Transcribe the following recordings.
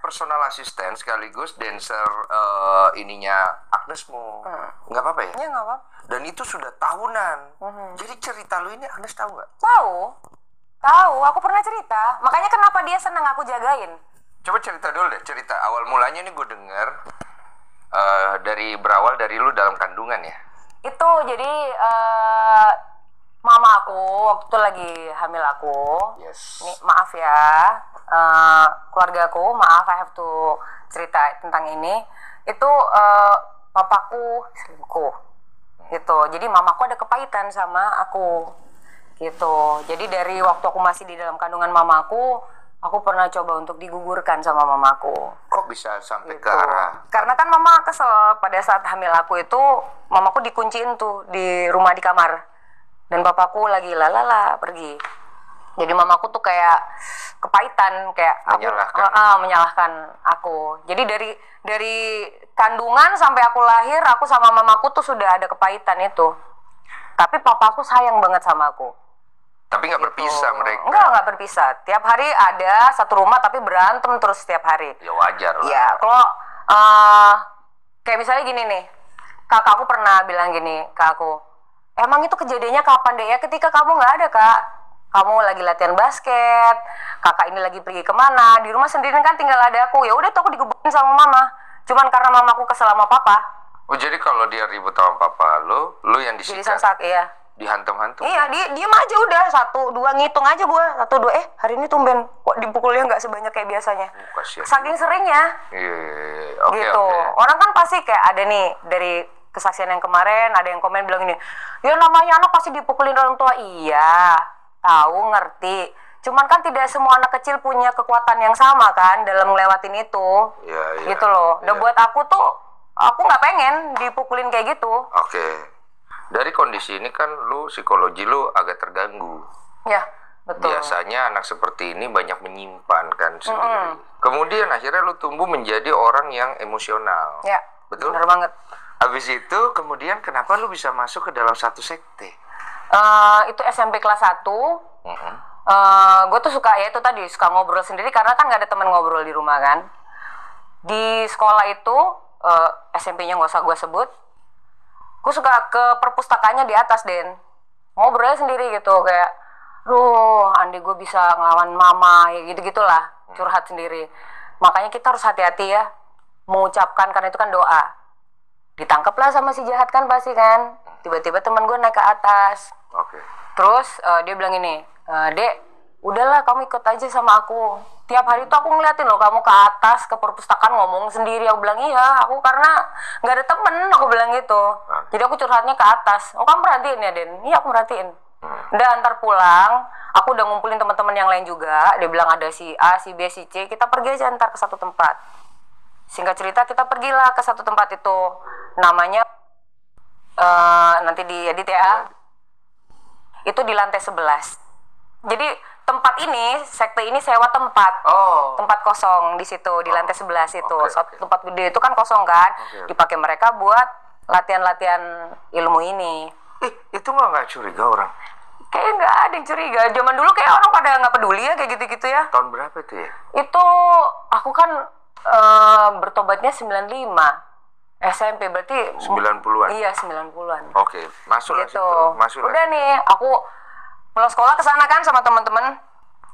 personal assistant sekaligus dancer ininya Agnesmu. Nggak apa-apa ya? Iya nggak apa. Dan itu sudah tahunan. Jadi cerita lu ini Agnes tahu nggak? Tahu. Aku pernah cerita. Makanya kenapa dia senang aku jagain. Coba cerita dulu deh, cerita awal mulanya nih gue dengar berawal dari lu dalam kandungan ya. Itu jadi mama aku waktu itu lagi hamil aku. Yes. Nih, maaf ya, keluarga aku, maaf I have to cerita tentang ini. Itu papaku selingkuh, gitu. Jadi mamaku ada kepahitan sama aku, gitu. Jadi dari waktu aku masih di dalam kandungan mamaku, aku pernah coba untuk digugurkan sama mamaku. Kok bisa sampai Gitu. ke arah? Karena kan mama kesel pada saat hamil aku itu, mamaku dikunciin tuh di rumah di kamar. Dan papaku lagi lalala pergi. Jadi mamaku tuh kayak kepahitan, kayak menyalahkan aku. Jadi dari kandungan sampai aku lahir, aku sama mamaku tuh sudah ada kepahitan itu. Tapi papaku sayang banget sama aku. Tapi nggak berpisah mereka? Nggak berpisah. Tiap hari ada satu rumah tapi berantem terus setiap hari. Ya wajar lah. Ya, kalau kayak misalnya gini nih, kakakku pernah bilang gini ke aku, emang itu kejadiannya kapan deh ya? Ketika kamu nggak ada, Kak. Kamu lagi latihan basket, kakak ini lagi pergi kemana, di rumah sendiri kan tinggal ada aku. Ya udah tuh aku digebukin sama mama. Cuman karena mamaku kesel sama papa. Oh jadi kalau dia ribut sama papa lu yang disikat? Jadi sasak, iya. Dihantam-hantam? Iya, diem aja udah. 1, 2 ngitung aja gue. 1, 2, hari ini tumben kok dipukulnya nggak sebanyak kayak biasanya. Saking seringnya. Oke. Gitu. Orang kan pasti kayak ada nih dari kesaksian yang kemarin, ada yang komen bilang ini, ya namanya anak pasti dipukulin orang tua. Iya, tahu, ngerti. Cuman kan tidak semua anak kecil punya kekuatan yang sama kan dalam ngelewatin itu. Iya. Gitu loh. Dan buat aku tuh, aku nggak pengen dipukulin kayak gitu. Oke. Dari kondisi ini kan psikologi lu agak terganggu. Ya, betul. Biasanya anak seperti ini banyak menyimpan kan sendiri. Kemudian akhirnya lu tumbuh menjadi orang yang emosional. Ya, betul? Benar banget. Habis itu kemudian kenapa lu bisa masuk ke dalam satu sekte? Itu SMP kelas 1. Gue tuh suka, ya itu tadi, suka ngobrol sendiri karena kan gak ada teman ngobrol di rumah kan. Di sekolah itu, SMP-nya gak usah gue sebut, gue suka ke perpustakaannya di atas, Den. Ngobrolnya sendiri gitu, kayak, andai gue bisa ngelawan mama, ya gitu-gitulah, curhat sendiri. Makanya kita harus hati-hati ya, mengucapkan, karena itu kan doa. Ditangkaplah sama si jahat kan pasti kan. Tiba-tiba teman gue naik ke atas. Oke. Terus dia bilang ini, Dek, udahlah kamu ikut aja sama aku. Tiap hari tuh aku ngeliatin loh kamu ke atas, ke perpustakaan ngomong sendiri. Aku bilang iya, aku karena nggak ada temen, aku bilang gitu. Jadi aku curhatnya ke atas. Oh kamu perhatiin ya, Den? Iya aku perhatiin. Udah antar pulang, aku udah ngumpulin teman-teman yang lain juga. Dia bilang ada si A, si B, si C. Kita pergi aja ntar ke satu tempat. Singkat cerita kita pergilah ke satu tempat itu. Namanya nanti diedit ya. Itu di lantai 11. Jadi tempat ini, sekte ini sewa tempat. Tempat kosong di situ, di lantai 11 itu. Tempat gede itu kan kosong kan. Dipakai mereka buat latihan-latihan ilmu ini. Itu nggak curiga orang? Kayaknya nggak ada yang curiga. Zaman dulu kayak orang pada nggak peduli ya kayak gitu-gitu ya. Tahun berapa itu ya? Itu aku kan bertobatnya 95. SMP berarti 90-an? Iya, 90-an. Oke, masuklah gitu. situ. Masuklah. Udah nih, aku pulang sekolah ke sana kan sama teman-teman.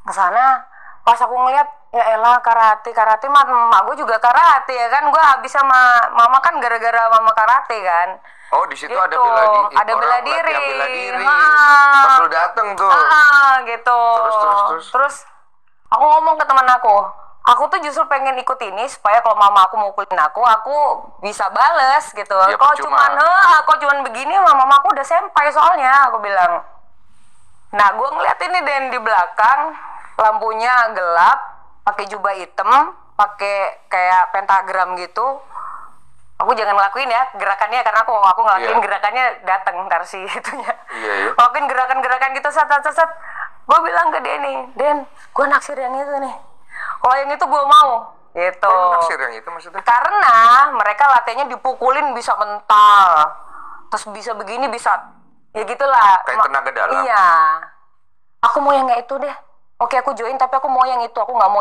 Ke sana, pas aku ngeliat, ya elah karate mak gue juga karate ya kan. Gue habis sama mama kan gara-gara mama karate kan. Oh, di situ gitu. ada bela diri. Ada bela diri. Pas lu dateng tuh. Gitu. Terus aku ngomong ke teman aku tuh justru pengen ikut ini supaya kalau mama aku mukulin aku bisa bales gitu. Ya, kok cuman begini mama aku udah sampai soalnya, aku bilang. Nah, gue ngeliat ini Den di belakang, lampunya gelap, pakai jubah hitam, pakai kayak pentagram gitu. Aku jangan ngelakuin ya gerakannya karena aku ngelakuin gerakannya dateng ntar si itunya. Ngelakuin gerakan-gerakan gitu set. Gue bilang ke Denny, Den, gue naksir yang itu nih. Kalau yang itu gue mau, gitu. Naksir yang itu maksudnya? Karena mereka latihannya dipukulin bisa mental, terus bisa begini bisa, ya gitulah. Kayak tenaga dalam. Iya. Aku mau yang nggak itu deh. Oke, aku join tapi aku mau yang itu, aku nggak mau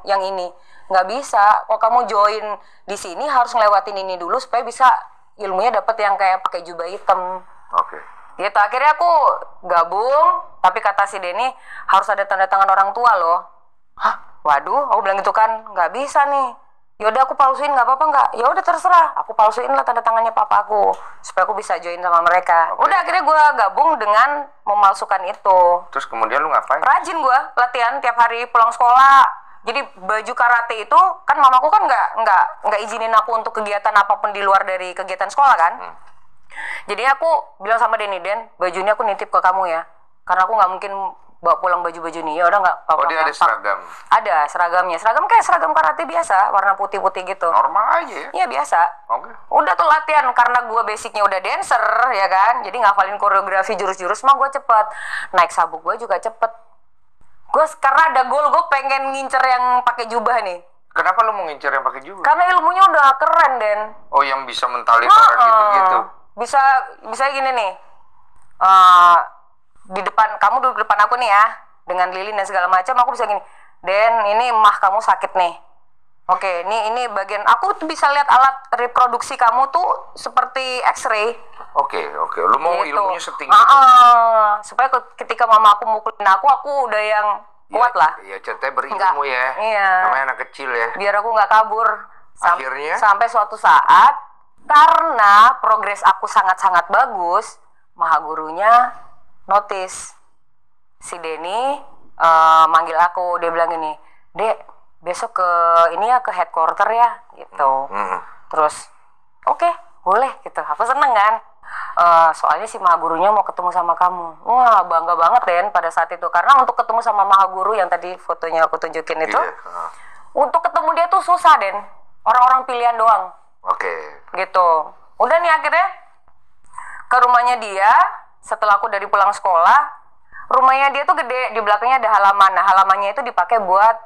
yang ini. Nggak bisa. Kalau kamu join di sini harus ngelewatin ini dulu supaya bisa ilmunya dapat yang kayak pakai jubah hitam. Oke. Gitu, akhirnya aku gabung, tapi kata si Denny harus ada tanda tangan orang tua loh. Hah? Waduh, aku bilang gitu kan, nggak bisa nih. Yaudah aku palsuin, nggak apa-apa nggak? Ya udah terserah, aku palsuin lah tanda tangannya papa aku supaya aku bisa join sama mereka. Oke. Udah akhirnya gue gabung dengan memalsukan itu. Terus kemudian lu ngapain? Rajin gue latihan tiap hari pulang sekolah. Jadi baju karate itu kan mamaku kan nggak izinin aku untuk kegiatan apapun di luar dari kegiatan sekolah kan. Jadi aku bilang sama Denny, Den, baju ini aku nitip ke kamu ya, karena aku nggak mungkin bawa pulang baju-baju nih. Ya udah nggak apa-apa. Oh, dia ada seragam. Ada seragamnya, seragam kayak seragam karate biasa, warna putih-putih gitu. Normal aja ya? Iya biasa. Oke. Udah tuh latihan karena gue basicnya udah dancer ya kan, jadi ngafalin koreografi jurus-jurus mah gue cepet. Naik sabuk gue juga cepet. Gue karena ada goal, gue pengen ngincer yang pakai jubah nih. Kenapa lu mau ngincer yang pakai jubah? Karena ilmunya udah keren, Den. Oh, yang bisa mentalin orang gitu-gitu. Bisa gini nih. Di depan kamu duduk depan aku nih ya, dengan lilin dan segala macam, aku bisa gini. Den, ini emah kamu sakit nih. Oke, ini bagian aku tuh bisa lihat alat reproduksi kamu tuh seperti X-ray. Oke. Lu mau Gitu. ilmunya setinggi itu? Supaya ketika mama aku mukulin aku udah yang kuat lah. Iya, ceritanya berilmu Enggak. ya. Iya. Namanya anak kecil ya. Biar aku nggak kabur. Akhirnya? Sampai suatu saat, karena progres aku sangat-sangat bagus, maha gurunya notice. Si Denny manggil aku, dia bilang gini, Dek, besok ke ini ya, ke headquarter ya, gitu. Terus, oke, boleh gitu. Aku seneng kan. Soalnya si maha gurunya mau ketemu sama kamu. Wah, bangga banget Den pada saat itu. Karena untuk ketemu sama maha guru yang tadi fotonya aku tunjukin itu, Iya. untuk ketemu dia tuh susah, Den. Orang-orang pilihan doang. Oke. Gitu. Udah nih akhirnya ke rumahnya dia, setelah aku dari pulang sekolah, rumahnya dia tuh gede, di belakangnya ada halaman. Nah, halamannya itu dipakai buat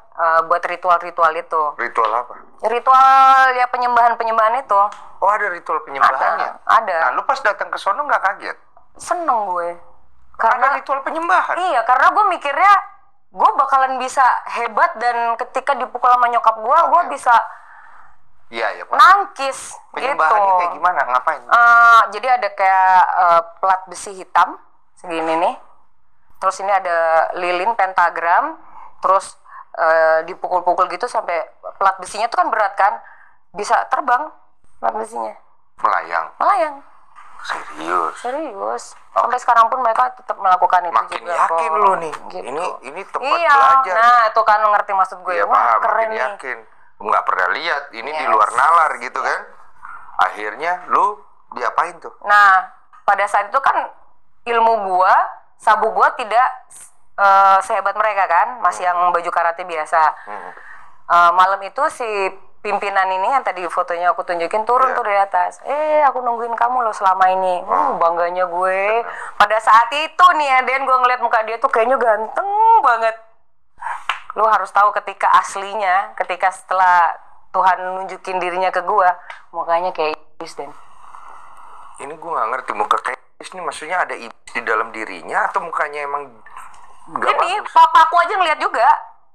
ritual-ritual itu. Ritual apa? Ritual ya penyembahan-penyembahan itu. Oh, ada ritual penyembahannya? Ada. Nah, lu pas datang ke sono nggak kaget? Seneng gue. Karena ritual penyembahan? Iya, karena gue mikirnya gue bakalan bisa hebat dan ketika dipukul sama nyokap gue bisa Iya, Pak. nangkis Penyembahannya gitu. kayak gimana? Ngapain? Jadi ada kayak plat besi hitam segini nih. Terus ini ada lilin pentagram. Terus dipukul-pukul gitu sampai plat besinya tuh kan berat kan, bisa terbang plat besinya. Melayang? Serius? Serius. Sampai sekarang pun mereka tetap melakukan itu Makin juga. yakin kok. lu nih. Gitu. Ini tempat Iya, belajar. nah itu kan ngerti maksud gue. Iya, Wah, paham. keren Makin nih. yakin. Nggak pernah lihat. Ini di Yes. luar nalar gitu kan. Akhirnya lu diapain tuh? Nah, pada saat itu kan ilmu gua, sabu gua tidak sehebat mereka kan, masih yang baju karate biasa. Malam itu si pimpinan ini yang tadi fotonya aku tunjukin turun Iya. tuh dari atas. Aku nungguin kamu loh selama ini. Bangganya gue. Pada saat itu nih ya, Den, gue ngeliat muka dia tuh kayaknya ganteng banget. Lu harus tahu ketika aslinya, ketika setelah Tuhan nunjukin dirinya ke gue, mukanya kayak iblis, Den. Ini gue nggak ngerti muka kayak iblis nih, maksudnya ada iblis di dalam dirinya atau mukanya emang nggak Ini bagus? papaku aja ngeliat juga,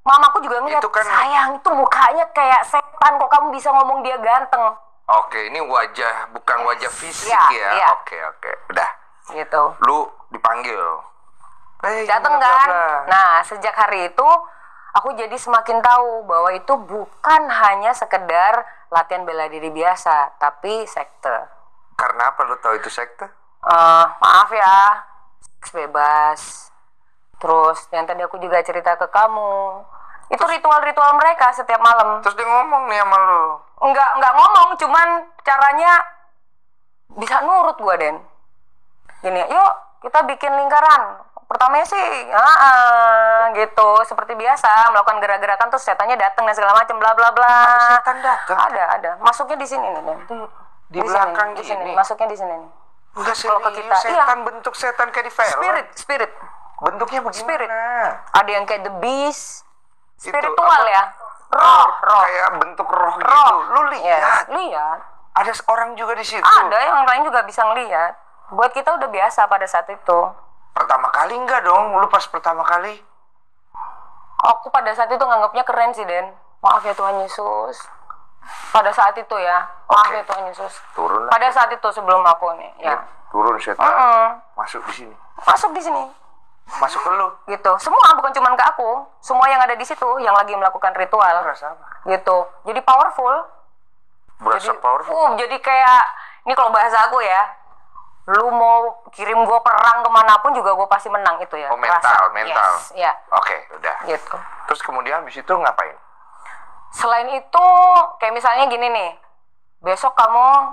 mamaku juga ngeliat. Itu kan- sayang itu mukanya kayak setan, kok kamu bisa ngomong dia ganteng Oke, ini wajah, bukan wajah fisik Iya, ya? iya. Oke. Udah, gitu. lu dipanggil. Dateng bla, bla, kan. bla. Nah, sejak hari itu aku jadi semakin tahu bahwa itu bukan hanya sekedar latihan bela diri biasa, tapi sekte. Karena apa lu tahu itu sekte? Maaf ya, seks bebas. Terus yang tadi aku juga cerita ke kamu, itu ritual-ritual mereka setiap malam. Terus dia ngomong nih sama lu. Enggak ngomong, cuman caranya bisa nurut gua, Den. Gini, yuk kita bikin lingkaran. Pertamanya sih, gitu, seperti biasa melakukan gerak-gerakan, terus setannya datang dan segala macam, bla bla bla. Ada setan datang? Ada. Masuknya di sini nih, Den. Di belakang di sini. gini? Masuknya di sini nih. Enggak Kalau ke serius, kita, setan bentuk setan kayak di film. Spirit. Bentuknya bagaimana? Spirit. Ada yang kayak the beast, Itu, spiritual apa? ya. Roh. Kayak bentuk roh gitu. Roh. Lu lihat? Lihat. Ada orang juga di situ. Ada yang lain juga bisa ngelihat. Buat kita udah biasa pada saat itu. Pertama kali enggak dong? Lu pas pertama kali? Aku pada saat itu nganggapnya keren sih, Den. Maaf ya Tuhan Yesus. Pada saat itu ya, maaf ya Tuhan Yesus. Turun lah. Pada saat itu sebelum aku nih, ya. Turun setan. Masuk di sini. Masuk di sini. Masuk ke lu. Gitu. Semua bukan cuma ke aku, semua yang ada di situ yang lagi melakukan ritual. Berasa apa? Gitu. Jadi powerful. Berasa powerful. Jadi kayak ini kalau bahasa aku ya, lu mau kirim gue perang kemanapun juga gue pasti menang itu ya. Oh, mental. Yes, ya. Oke, udah. Gitu. Terus kemudian habis itu ngapain? Selain itu, kayak misalnya gini nih, besok kamu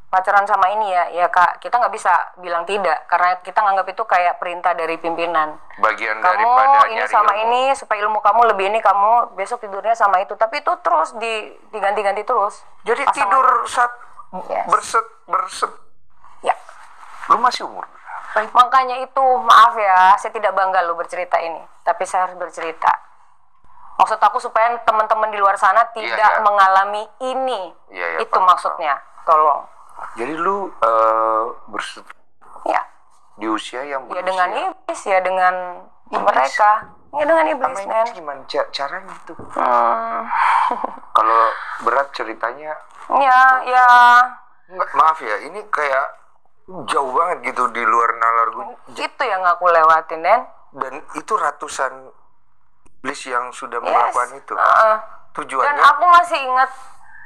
pacaran sama ini ya Kak, kita nggak bisa bilang tidak, karena kita nganggap itu kayak perintah dari pimpinan. Bagian Kamu daripada ini nyari sama ilmu. ini, supaya ilmu kamu lebih ini, kamu besok tidurnya sama itu. Tapi itu terus diganti-ganti terus. Jadi Pasangan. tidur saat Yes. berset. Ya. Lu masih umur berapa? Makanya itu, maaf ya, saya tidak bangga lu bercerita ini, tapi saya harus bercerita. Maksud aku supaya teman-teman di luar sana tidak Iya. mengalami ini. Iya, Itu paham, maksudnya. Tolong. Jadi lu berset Ya. di usia yang Ya berusia. dengan iblis, ya dengan mereka. Ya dengan iblis, Sama men. iblis gimana caranya tuh? Kalau berat ceritanya, Ya. enggak, maaf ya, ini kayak jauh banget gitu di luar nalar gue. Itu yang aku lewatin, Den. Dan itu ratusan iblis yang sudah Yes. melakukan itu. Dan Tujuannya aku masih ingat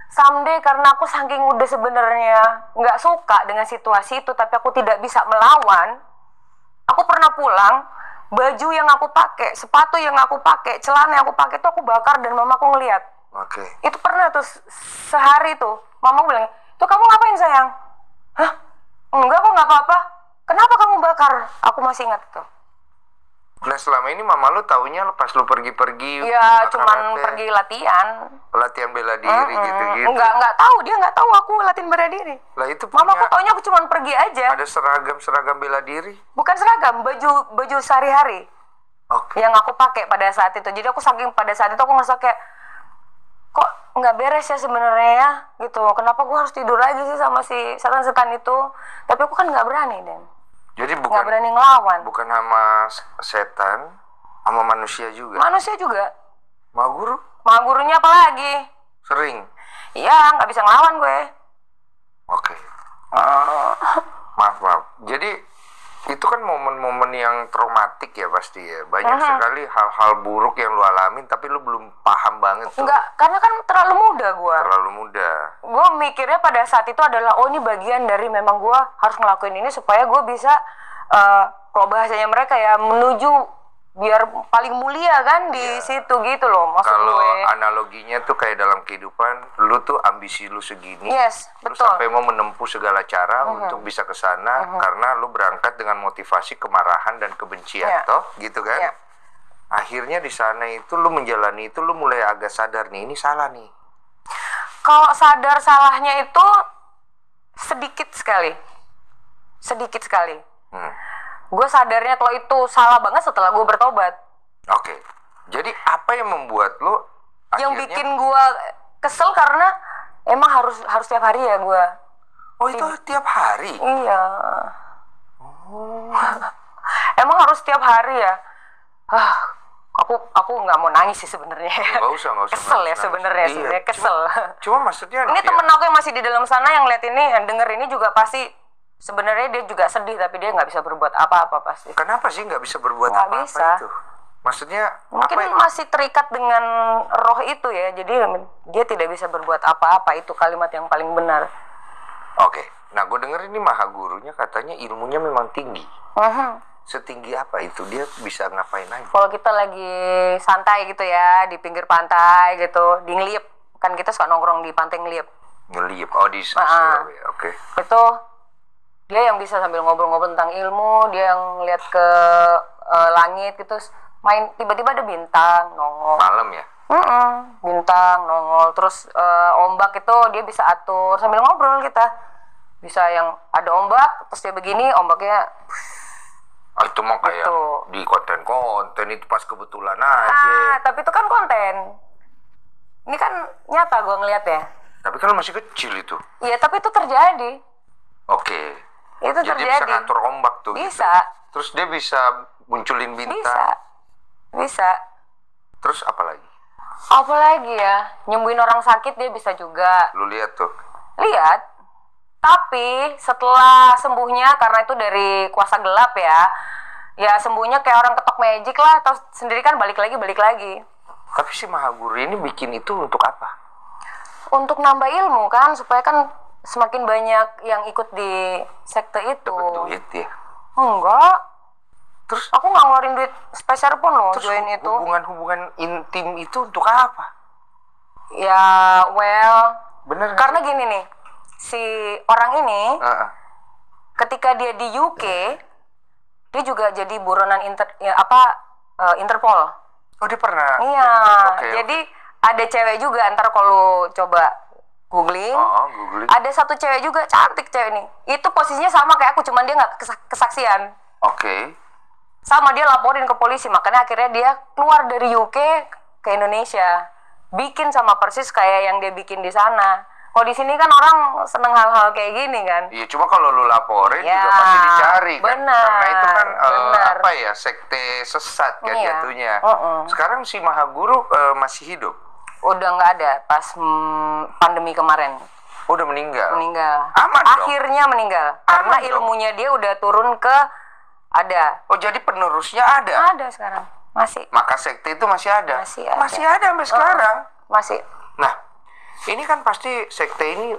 someday, karena aku saking udah sebenarnya nggak suka dengan situasi itu, tapi aku tidak bisa melawan. Aku pernah pulang, baju yang aku pakai, sepatu yang aku pakai, celana yang aku pakai itu aku bakar dan mamaku ngeliat. Oke. Itu pernah tuh sehari tuh, mamaku bilang, "Tuh kamu ngapain sayang?" "Hah? Enggak kok, nggak apa-apa." "Kenapa kamu bakar?" Aku masih ingat tuh. Nah selama ini mama lu taunya pas lu pergi-pergi Ya karate, cuman pergi latihan. latihan bela diri gitu-gitu. Nggak tahu, dia nggak tahu aku latihan bela diri. Lah itu Mama aku punya taunya aku cuman pergi aja. ada seragam bela diri. Bukan seragam, baju sehari-hari Oke. yang aku pakai pada saat itu. Jadi aku saking pada saat itu aku ngerasa kayak kok nggak beres ya sebenarnya ya gitu. Kenapa gue harus tidur lagi sih sama si setan-setan itu? Tapi aku kan nggak berani, Den. Jadi Nggak bukan berani ngelawan. bukan sama setan, sama manusia juga. Manusia juga. Ma guru Ma gurunya apa lagi? sering. Iya, nggak bisa ngelawan gue. Oke. Maaf. Jadi itu kan momen-momen yang traumatik ya pasti ya. Banyak sekali hal-hal buruk yang lu alamin tapi lu belum paham banget tuh. Enggak, karena kan terlalu muda gue. Terlalu muda. Gue mikirnya pada saat itu adalah oh ini bagian dari memang gue harus ngelakuin ini supaya gue bisa kalau bahasanya mereka ya menuju biar paling mulia kan di situ gitu loh maksud Kalau gue. analoginya tuh kayak dalam kehidupan, lu tuh ambisi lu segini, Yes, lu betul. sampai mau menempuh segala cara untuk bisa ke sana karena lu berangkat dengan motivasi kemarahan dan kebencian, Yeah. toh, gitu kan? Yeah. Akhirnya di sana itu lu menjalani itu lu mulai agak sadar nih, ini salah nih. Kalau sadar salahnya itu sedikit sekali. Gue sadarnya kalau itu salah banget setelah gue bertobat. Oke. Jadi apa yang membuat lu Yang akhirnya bikin gue kesel karena emang harus tiap hari ya gue. oh itu tiap hari? Iya. Emang harus tiap hari ya. Aku nggak mau nangis sih sebenarnya. Nggak usah Kesel ya nangis. sebenarnya, Iya, kesel. Cuma maksudnya Ini ya, temen aku yang masih di dalam sana yang lihat ini, yang denger ini juga pasti sebenarnya dia juga sedih tapi dia nggak bisa berbuat apa-apa pasti. kenapa sih nggak bisa berbuat Nggak apa-apa bisa. itu? Maksudnya Mungkin apa yang- masih terikat dengan roh itu ya, jadi dia tidak bisa berbuat apa-apa, itu kalimat yang paling benar. Oke, nah gue denger ini maha gurunya katanya ilmunya memang tinggi. Setinggi apa itu? Dia bisa ngapain aja? Kalau kita lagi santai gitu ya di pinggir pantai gitu, di Ngliep, kan kita suka nongkrong di pantai Ngliep. Ngeliip, oh di Surabaya, oke. Itu dia yang bisa sambil ngobrol-ngobrol tentang ilmu, dia yang lihat ke langit gitu, main tiba-tiba ada bintang nongol. Malam ya? Bintang nongol, terus ombak itu dia bisa atur sambil ngobrol kita. Bisa yang ada ombak, terus dia begini, ombaknya Oh, itu mah kayak Gitu. di konten itu pas kebetulan aja. tapi itu kan konten. Ini kan nyata gue ngeliat ya. Tapi kan masih kecil itu. Iya, tapi itu terjadi. Oke. Itu Jadi dia bisa terjadi. ngatur ombak tuh. Bisa. Gitu. Terus dia bisa munculin bintang. Bisa. Terus apa lagi? Apalagi ya, nyembuhin orang sakit dia bisa juga. Lu lihat tuh. Lihat. Tapi setelah sembuhnya, karena itu dari kuasa gelap ya, ya sembuhnya kayak orang ketok magic lah, atau sendiri kan balik lagi. Tapi si Mahaguru ini bikin itu untuk apa? Untuk nambah ilmu kan, supaya kan semakin banyak yang ikut di sekte itu. Dapat duit ya. Enggak. Terus Aku nggak ngeluarin duit spesial pun loh join itu. hubungan intim itu untuk apa? Ya, well, Bener. karena gini nih, si orang ini Heeh. ketika dia di UK, dia juga jadi buronan Interpol. Oh, dia pernah. Iya, Oke, jadi ada cewek juga, ntar kalau coba googling, googling. ada satu cewek juga, cantik cewek ini. Itu posisinya sama kayak aku, cuman dia nggak kesaksian. Oke. Sama, dia laporin ke polisi, makanya akhirnya dia keluar dari UK ke Indonesia. Bikin sama persis kayak yang dia bikin di sana. Kalau di sini kan orang seneng hal-hal kayak gini kan. Iya, cuma kalau lu laporin Ya, juga pasti dicari kan. benar, Karena itu kan benar. apa ya, sekte sesat kan Iya. jatuhnya. Uh-uh. Sekarang si Mahaguru masih hidup. Udah nggak ada pas pandemi kemarin. Udah meninggal. Aman dong. Akhirnya meninggal. Karena dong. ilmunya dia udah turun ke ada. Oh, jadi penerusnya ada. Ada sekarang. Masih. Maka sekte itu masih ada. Masih ada. Sampai sekarang. Masih. Nah, ini kan pasti sekte ini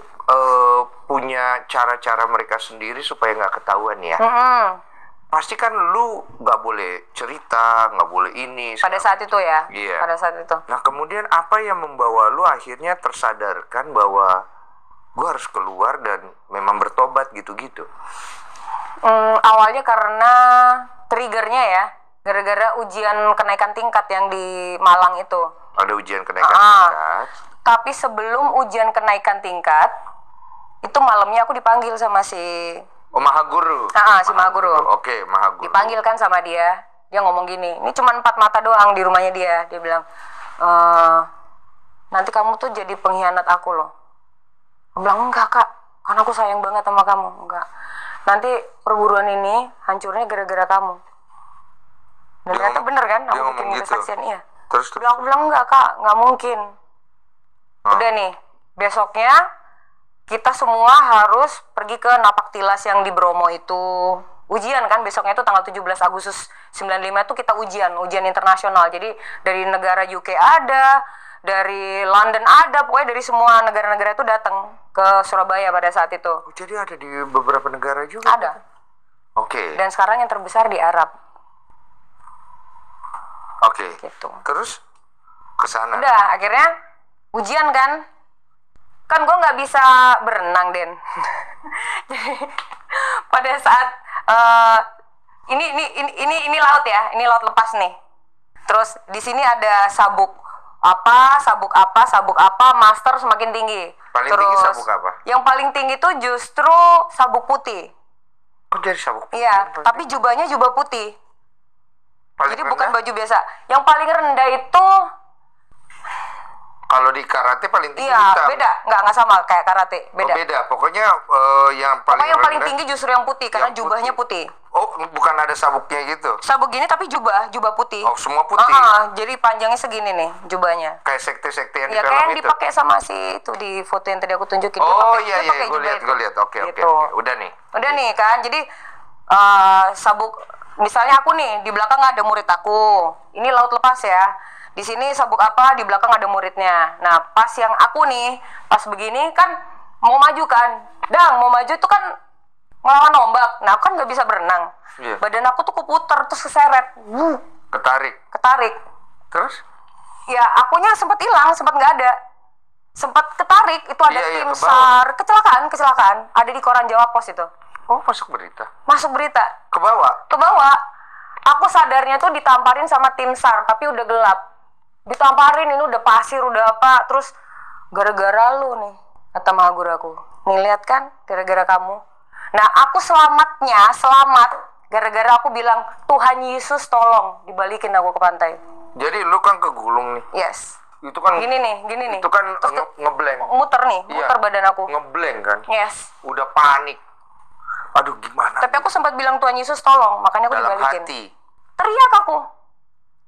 punya cara-cara mereka sendiri supaya nggak ketahuan ya. Pasti kan lu nggak boleh cerita, nggak boleh ini. Pada saat itu ya. Iya. Pada saat itu. Nah, kemudian apa yang membawa lu akhirnya tersadarkan bahwa gua harus keluar dan memang bertobat gitu-gitu? Awalnya karena triggernya ya. Gara-gara ujian kenaikan tingkat yang di Malang itu. Ada ujian kenaikan tingkat. Tapi sebelum ujian kenaikan tingkat, itu malamnya aku dipanggil sama si Oh, Mahaguru. si Mahaguru. Oke, Mahaguru. Dipanggil kan sama dia. Dia ngomong gini, ini cuma 4 mata doang di rumahnya dia. Dia bilang, nanti kamu tuh jadi pengkhianat aku loh. Aku bilang, enggak kak, karena aku sayang banget sama kamu. Enggak. Nanti perburuan ini hancurnya gara-gara kamu. Dan ternyata bener kan, aku bikin gitu. kesaksian, iya. Terus Aku bilang, enggak kak, nggak mungkin. Udah nih, besoknya kita semua harus pergi ke Napaktilas yang di Bromo itu. Ujian kan, besoknya itu tanggal 17 Agustus 95 itu kita ujian internasional. Jadi dari negara UK ada, dari London ada, pokoknya dari semua negara-negara itu datang ke Surabaya pada saat itu. Oh, jadi ada di beberapa negara juga? Ada. Oke. Dan sekarang yang terbesar di Arab. Oke. Gitu. Terus ke sana. Udah, akhirnya ujian kan. Kan gue nggak bisa berenang, Den. Jadi pada saat ini laut ya, ini laut lepas nih. Terus di sini ada sabuk apa, master semakin tinggi. Paling Terus, tinggi sabuk apa? Yang paling tinggi itu justru sabuk putih. Oh, jadi sabuk putih. Iya, tapi jubahnya jubah putih. Paling Jadi rendah? bukan baju biasa. Yang paling rendah itu Kalau di karate paling tinggi iya, hitam. beda. Nggak sama kayak karate, beda. Oh, beda. Pokoknya yang paling Pokoknya yang paling rendah- tinggi justru yang putih karena yang jubahnya putih. Oh, bukan ada sabuknya gitu. Sabuk gini tapi jubah putih. Oh, semua putih. Jadi panjangnya segini nih jubahnya. Kayak sekte-sekte yang di Ya film kayak yang itu. dipakai sama si itu di foto yang tadi aku tunjukin. Dia Oh pakai- iya dia iya, pakai gue jubah lihat itu. gue lihat. Oke. Gitu. Udah nih. Udah nih kan, jadi sabuk, misalnya aku nih di belakang ada murid aku. Ini laut lepas ya. Di sini sabuk apa, di belakang ada muridnya. Nah, pas yang aku nih, pas begini kan mau maju kan. Mau maju tuh kan ngelawan ombak. Nah, aku kan nggak bisa berenang. Iya. Badan aku tuh keputer, terus keseret. Ketarik. Terus? Ya, akunya sempat hilang, sempat nggak ada. Sempat ketarik, itu ada Iya, tim ke bawah. SAR. Kecelakaan. Ada di koran Jawa Pos itu. Oh, masuk berita. Masuk berita. Ke bawah. Ke bawah. Aku sadarnya tuh ditamparin sama tim SAR, tapi udah gelap. Ditamparin, ini udah pasir, udah apa. Terus, gara-gara lu nih, kata Mahaguru aku. Nih, lihat kan, gara-gara kamu. Nah, aku selamat. Gara-gara aku bilang, Tuhan Yesus tolong, dibalikin aku ke pantai. Jadi lu kan kegulung nih. Yes. Itu kan Gini nih. Itu kan Terus ngeblank. muter nih, Iya. muter badan aku. Ngeblank kan. Yes. Udah panik. Aduh, gimana? Tapi aku sempat bilang Tuhan Yesus tolong, makanya aku dalam dibalikin. hati. Teriak aku,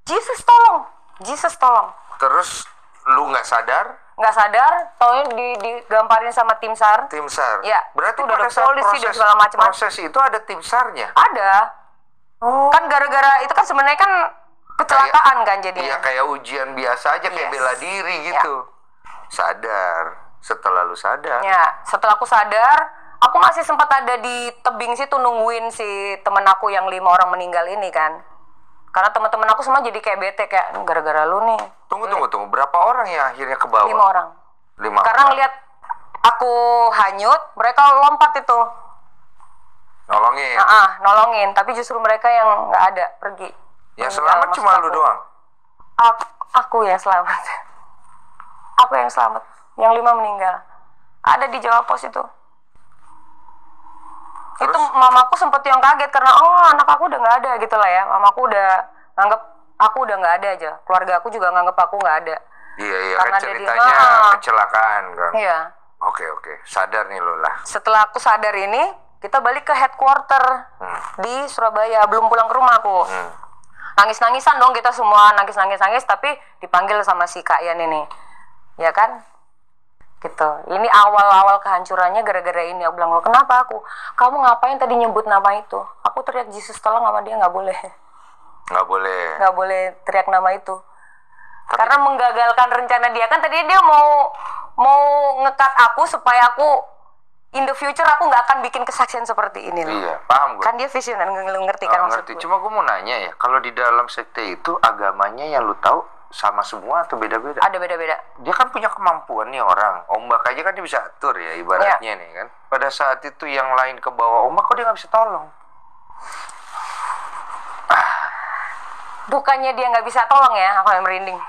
Yesus tolong. Jesus tolong. Terus lu nggak sadar? Nggak sadar, taunya digamparin sama tim SAR. Tim SAR? Ya. Berarti udah pada ada saat polisi dan segala macam. proses itu ada tim SAR-nya? Ada. Oh. Kan gara-gara itu kan sebenarnya kan kecelakaan kan jadinya. Iya, kayak ujian biasa aja, kayak bela diri gitu. Sadar. Setelah lu sadar? Ya, setelah aku sadar, aku masih sempat ada di tebing situ nungguin si temen aku yang 5 orang meninggal ini kan. Karena teman-teman aku semua jadi kayak bete, kayak gara-gara lu nih. Tunggu. Berapa orang ya akhirnya ke bawah? 5 orang. 5 Karena orang. ngeliat aku hanyut, mereka lompat itu. Nolongin? Nolongin. Tapi justru mereka yang nggak ada, pergi. Yang selamat cuma lu doang? Aku yang selamat. Aku yang selamat. Yang 5 meninggal. Ada di Jawa Pos itu. Terus? Itu mamaku sempet yang kaget karena anak aku udah nggak ada gitu lah ya. Mamaku udah nganggep aku udah nggak ada aja. Keluarga aku juga nganggep aku nggak ada. Iya karena kan ceritanya kecelakaan kan. Iya. Oke. Sadar nih lo lah. Setelah aku sadar ini, kita balik ke headquarter di Surabaya. Belum pulang ke rumah aku. Nangis-nangisan dong kita semua, nangis tapi dipanggil sama si Kak Yan ini. Ya kan? Gitu. Ini awal-awal kehancurannya gara-gara ini. Aku bilang, lo kenapa aku? Kamu ngapain tadi nyebut nama itu? Aku teriak Jesus tolong sama dia, nggak boleh. Nggak boleh teriak nama itu. Tapi, karena menggagalkan rencana dia kan tadi dia mau ngekat aku supaya aku in the future aku nggak akan bikin kesaksian seperti ini. Iya, paham gue. Kan dia visioner, ngerti kan maksud gue. Cuma gue mau nanya ya, kalau di dalam sekte itu agamanya yang lu tahu sama semua atau beda-beda? Ada beda-beda. Dia kan punya kemampuan nih orang. Ombak aja kan dia bisa atur ya ibaratnya nih kan. Pada saat itu yang lain ke bawah ombak kok dia nggak bisa tolong? Bukannya dia nggak bisa tolong ya, aku yang merinding.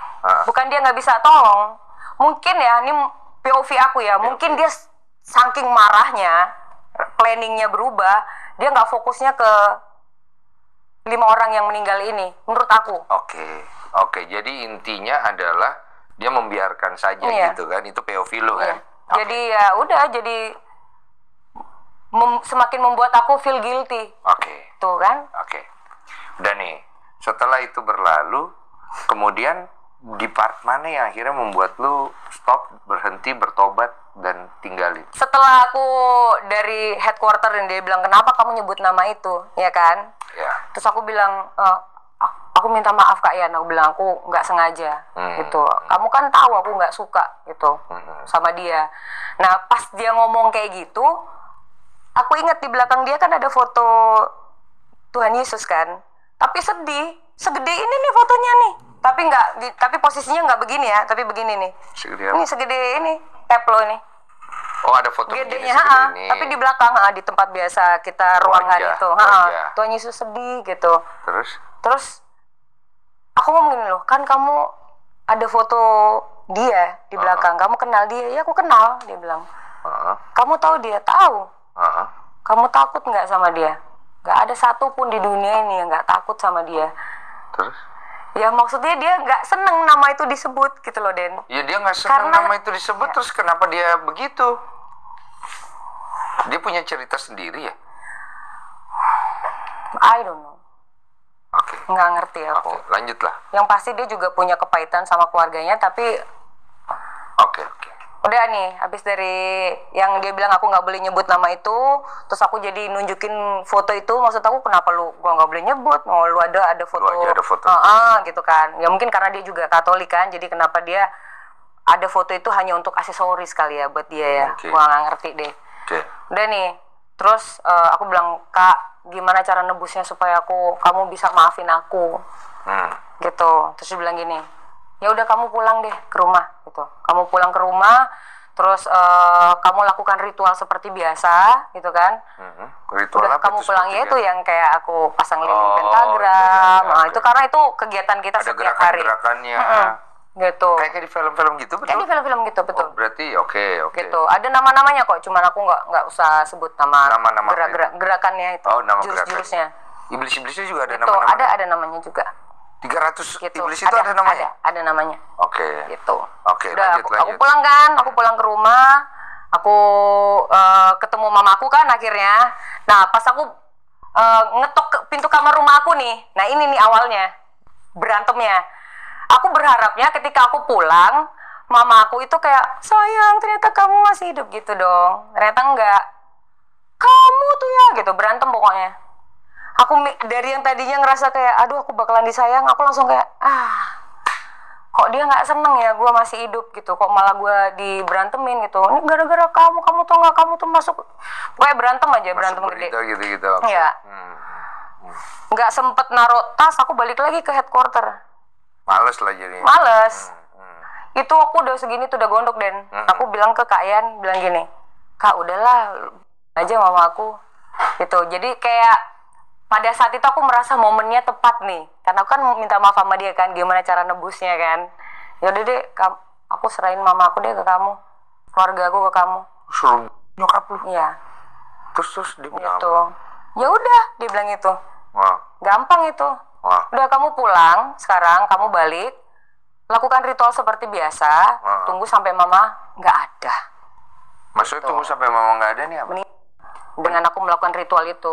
Bukan dia nggak bisa tolong. Mungkin ya, ini POV aku ya. Mungkin dia saking marahnya, planningnya berubah. Dia nggak fokusnya ke 5 orang yang meninggal ini. Menurut aku. Oke, jadi intinya adalah dia membiarkan saja gitu kan, itu POV lu kan. Jadi ya udah, jadi semakin membuat aku feel guilty. Tuh kan. Udah nih, setelah itu berlalu, kemudian di part mana yang akhirnya membuat lu stop, berhenti, bertobat dan tinggalin? Setelah aku dari headquarter dan dia bilang kenapa kamu nyebut nama itu, ya kan? Terus aku bilang aku minta maaf Kak Yan, aku bilang aku nggak sengaja gitu. Kamu kan tahu aku nggak suka gitu sama dia. Nah pas dia ngomong kayak gitu, aku ingat di belakang dia kan ada foto Tuhan Yesus kan. Tapi sedih, segede ini nih fotonya nih. Tapi posisinya nggak begini ya, tapi begini nih. Ini segede ini, teplo ini. Oh ada foto gedenya, ini. Tapi di belakang, di tempat biasa kita ruangan itu, Tuhan Yesus sedih gitu. Terus aku ngomong gini loh, kan kamu ada foto dia di belakang, kamu kenal dia? Ya aku kenal, dia bilang. Kamu tahu dia? Tahu. Kamu takut nggak sama dia? Nggak ada satupun di dunia ini yang nggak takut sama dia. Terus? Ya maksudnya dia nggak seneng nama itu disebut gitu loh, Den. Ya dia nggak seneng nama itu disebut, terus kenapa dia begitu? Dia punya cerita sendiri ya? I don't know. Nggak ngerti aku. Lanjutlah. Yang pasti dia juga punya kepahitan sama keluarganya, tapi udah nih, habis dari yang dia bilang aku nggak boleh nyebut nama itu, terus aku jadi nunjukin foto itu, maksud aku kenapa gua nggak boleh nyebut, lu ada foto, gitu kan. Ya mungkin karena dia juga Katolik kan, jadi kenapa dia ada foto itu hanya untuk aksesoris kali ya buat dia ya. Gua nggak ngerti deh. Udah nih, terus aku bilang, Kak, gimana cara nebusnya supaya kamu bisa maafin aku, gitu. Terus dia bilang gini, ya udah kamu pulang deh ke rumah, gitu. Kamu pulang ke rumah, terus kamu lakukan ritual seperti biasa, gitu kan. Ritual udah apa kamu pulang ya itu yang kayak aku pasang lilin iya, pentagram. Itu karena itu kegiatan kita ada setiap hari. Gerakannya. Gitu. Kayak di film-film gitu, betul? Kayak di film-film gitu, betul. Berarti oke. Gitu. Ada nama-namanya kok, cuman aku nggak usah sebut nama gerakannya itu. Nama jurus-jurusnya. Iblis-iblisnya juga ada gitu, nama-nama. ada namanya juga. 300 gitu. iblis itu ada namanya? Ada namanya. Gitu. Udah, aku pulang kan, aku pulang ke rumah, aku ketemu mamaku kan akhirnya. Nah, pas aku ngetok pintu kamar rumah aku nih, nah ini nih awalnya berantemnya. Aku berharapnya ketika aku pulang, mama aku itu kayak, sayang ternyata kamu masih hidup gitu dong. Ternyata enggak. Kamu tuh ya gitu, berantem pokoknya. Aku dari yang tadinya ngerasa kayak, aduh aku bakalan disayang, aku langsung kayak, kok dia nggak seneng ya gue masih hidup gitu, kok malah gue diberantemin gitu. Ini gara-gara kamu tuh nggak, kamu tuh masuk, pokoknya berantem aja, berantem gede. Gitu. Iya. Nggak sempet naruh tas, aku balik lagi ke headquarter. Males lah jadi. Males. Itu aku udah segini tuh udah gondok, Den. Aku bilang ke Kak Yan, bilang gini, Kak udahlah aja mama aku gitu. Jadi kayak pada saat itu aku merasa momennya tepat nih, karena aku kan minta maaf sama dia kan, gimana cara nebusnya kan. Yaudah deh, aku serahin mama aku deh ke kamu, keluarga aku ke kamu. Suruh nyokap lu? Iya. Terus dia bilang gitu. Ya udah, dia bilang itu. Gampang itu. Udah kamu pulang sekarang, kamu balik, lakukan ritual seperti biasa, tunggu sampai mama nggak ada. Maksudnya tunggu sampai mama nggak ada nih apa? Dengan aku melakukan ritual itu.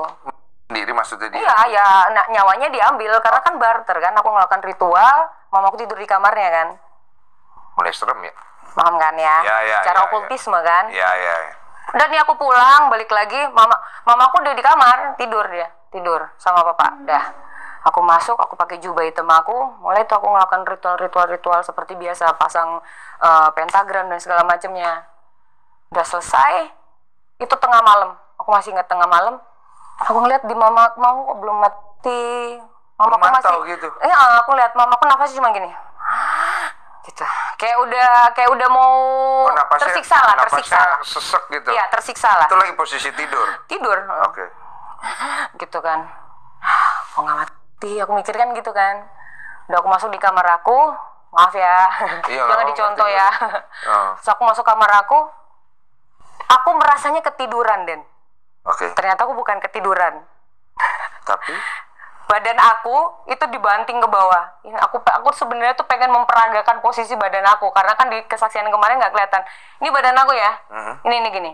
Sendiri maksudnya dia? Iya, ya, nyawanya diambil karena kan barter kan. Aku melakukan ritual, mamaku tidur di kamarnya kan. Mulai serem ya? Paham kan ya? Cara okultisme kan? Iya. Dan nih aku pulang, balik lagi, mamaku udah di kamar, tidur sama papa. Dah, aku masuk, aku pakai jubah hitam aku, mulai tuh aku melakukan ritual seperti biasa, pasang pentagram dan segala macamnya. Udah selesai, itu tengah malam. Aku masih ingat tengah malam. Aku ngeliat di mamaku kok belum mati. Mamaku masih gitu. Aku lihat mamaku nafasnya cuma gini. Gitu. Kayak udah mau tersiksa lah. Sesek gitu. Iya, tersiksa lah. Itu lagi posisi tidur. Oke. Gitu kan. Kok nggak mati? Aku mikir kan gitu kan. Udah aku masuk di kamar aku. Maaf ya. Jangan dicontoh ya. Terus aku masuk kamar aku. Aku merasanya ketiduran, Den. Ternyata aku bukan ketiduran. Tapi badan aku itu dibanting ke bawah. Ini aku sebenarnya tuh pengen memperagakan posisi badan aku, karena kan di kesaksian kemarin nggak kelihatan. Ini badan aku ya. Ini gini.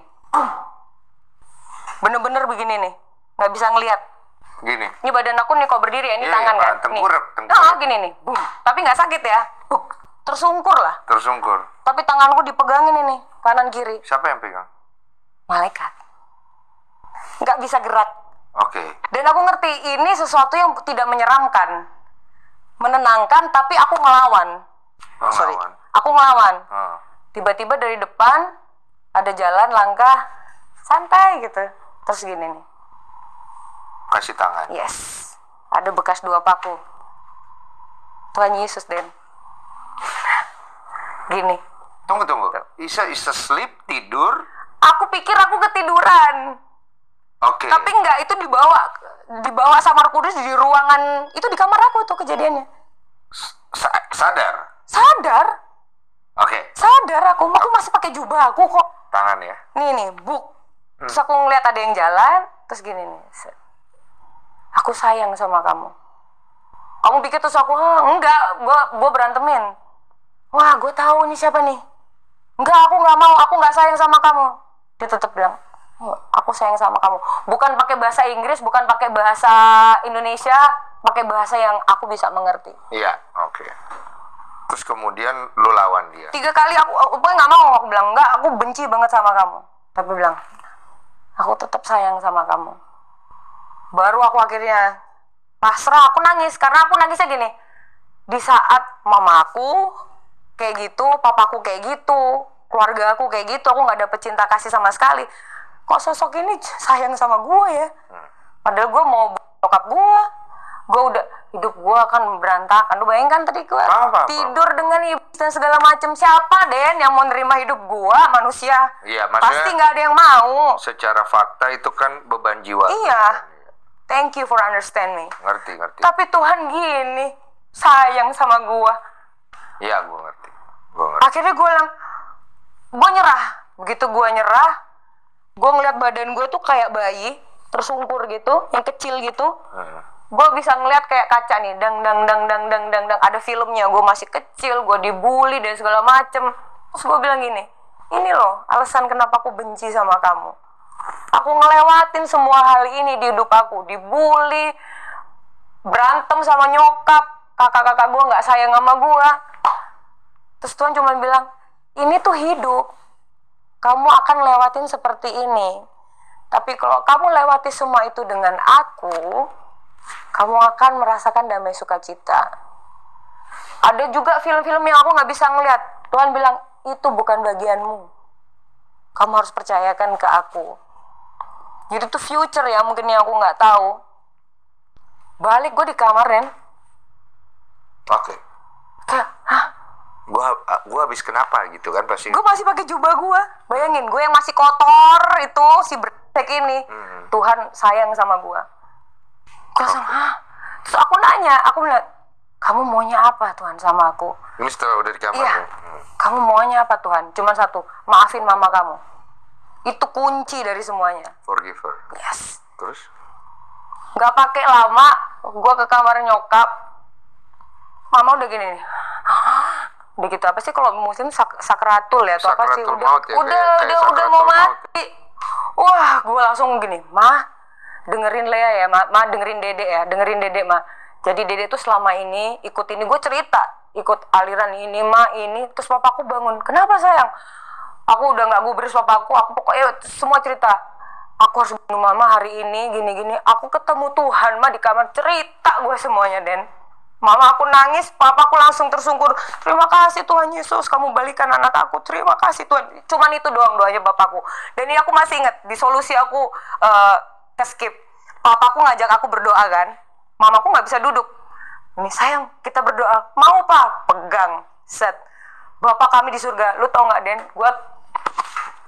Bener-bener begini nih, nggak bisa ngelihat. Gini. Ini badan aku nih kok berdiri ya, ini tangan kan. Tengkurap. Gini nih. Tapi nggak sakit ya. Tersungkur lah. Tapi tanganku dipegangin ini, kanan kiri. Siapa yang pegang? Malaikat. Nggak bisa gerak. Dan aku ngerti ini sesuatu yang tidak menyeramkan, menenangkan, tapi aku ngelawan. Aku ngelawan. Tiba-tiba dari depan ada jalan langkah santai gitu, terus gini nih. Kasih tangan. Yes. Ada bekas 2 paku. Tuhan Yesus, Den. Gini. Tunggu. Isa sleep, tidur. Aku pikir aku ketiduran. Tapi enggak, itu dibawa sama Roh Kudus di ruangan itu, di kamar aku tuh kejadiannya. Sadar. Sadar aku masih pakai jubah aku kok. Tangan ya. Nih, buk. Terus aku ngeliat ada yang jalan, terus gini nih. Aku sayang sama kamu. Kamu pikir terus aku, enggak, gue berantemin. Wah, gue tahu nih siapa nih. Enggak, aku nggak mau, aku nggak sayang sama kamu. Dia tetap bilang, aku sayang sama kamu. Bukan pakai bahasa Inggris, bukan pakai bahasa Indonesia, pakai bahasa yang aku bisa mengerti. Iya, Terus kemudian lu lawan dia. 3 kali aku nggak mau, aku bilang enggak, aku benci banget sama kamu. Tapi bilang, aku tetap sayang sama kamu. Baru aku akhirnya pasrah, aku nangis karena aku nangisnya gini. Di saat mamaku kayak gitu, papaku kayak gitu, keluarga aku kayak gitu, aku nggak dapet cinta kasih sama sekali. Kok sosok ini sayang sama gue ya? Padahal gue mau bokap gue udah, hidup gue kan berantakan. Lu bayangkan tadi gue tidur dengan ibu dan segala macam. Siapa Den yang mau nerima hidup gue, manusia? Iya, maksudnya pasti nggak ada yang mau. Secara fakta itu kan beban jiwa. Iya. Thank you for understand me. Ngerti. Tapi Tuhan gini, sayang sama gue. Iya, gue ngerti. Akhirnya gue nyerah. Begitu gue nyerah, gue ngeliat badan gue tuh kayak bayi, tersungkur gitu, yang kecil gitu. Gue bisa ngeliat kayak kaca nih, dang. Ada filmnya, gue masih kecil, gue dibully dan segala macem. Terus gue bilang gini, ini loh alasan kenapa aku benci sama kamu. Aku ngelewatin semua hal ini di hidup aku, dibully, berantem sama nyokap, kakak-kakak gue nggak sayang sama gue. Terus Tuhan cuma bilang, ini tuh hidup, kamu akan lewatin seperti ini. Tapi kalau kamu lewati semua itu dengan aku, kamu akan merasakan damai sukacita. Ada juga film-film yang aku nggak bisa ngeliat. Tuhan bilang, itu bukan bagianmu. Kamu harus percayakan ke aku. Jadi itu future ya, mungkin yang aku nggak tahu. Balik gue di kamar, Ren. Oke. Kayak, hah? Gua habis kenapa gitu kan pasti. Gue masih pakai jubah gue. Bayangin, gue yang masih kotor itu, si brengsek ini. Tuhan sayang sama gue. Gue langsung, hah? Terus aku nanya, aku bilang, kamu maunya apa Tuhan sama aku? Ini setelah udah di kamar. Iya. Kamu maunya apa Tuhan? Cuma satu, maafin mama kamu. Itu kunci dari semuanya. Forgive her. Yes. Terus? Gak pakai lama, gue ke kamar nyokap. Mama udah gini nih. Udah gitu apa sih kalau muslim sakratul ya atau apa sih? Sakratul maut ya, kayak Udah mau sakratul mati. Wah, gue langsung gini, Ma, dengerin Lea ya, Ma, dengerin Dede ya, dengerin Dede, Ma. Jadi Dede tuh selama ini ikut ini, gue cerita, ikut aliran ini, Ma, ini. Terus papaku bangun, kenapa sayang? Aku udah gak gubris papaku, aku pokoknya semua cerita. Aku harus bunuh mama hari ini, gini-gini. Aku ketemu Tuhan, Ma, di kamar. Cerita gue semuanya, Den. Mama aku nangis, papaku langsung tersungkur. Terima kasih Tuhan Yesus, kamu balikan anak aku. Terima kasih Tuhan. Cuman itu doang doanya bapakku. Dan ini aku masih ingat, di solusi aku skip. Papaku ngajak aku berdoa kan. Mamaku gak bisa duduk. Ini sayang, kita berdoa. Mau Pak? Pegang. Set. Bapak kami di surga. Lu tau gak Den? Gue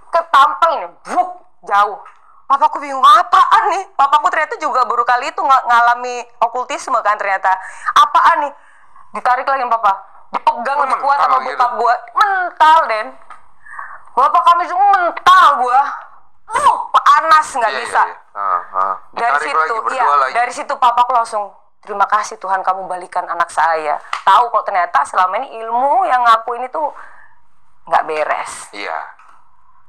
ketampel nih. Buk, jauh. Papaku bingung, apaan nih? Papaku ternyata juga baru kali itu ngalami okultisme kan ternyata. Apaan nih? Ditarik lagi papa. Dipegang lebih kuat sama bokap gue. Mental, Den. Bapak kami semua mental gue. Panas nggak bisa. Dari situ, dari situ papaku langsung, terima kasih Tuhan kamu balikan anak saya. Tahu kalau ternyata selama ini ilmu yang aku ini tuh nggak beres. Iya.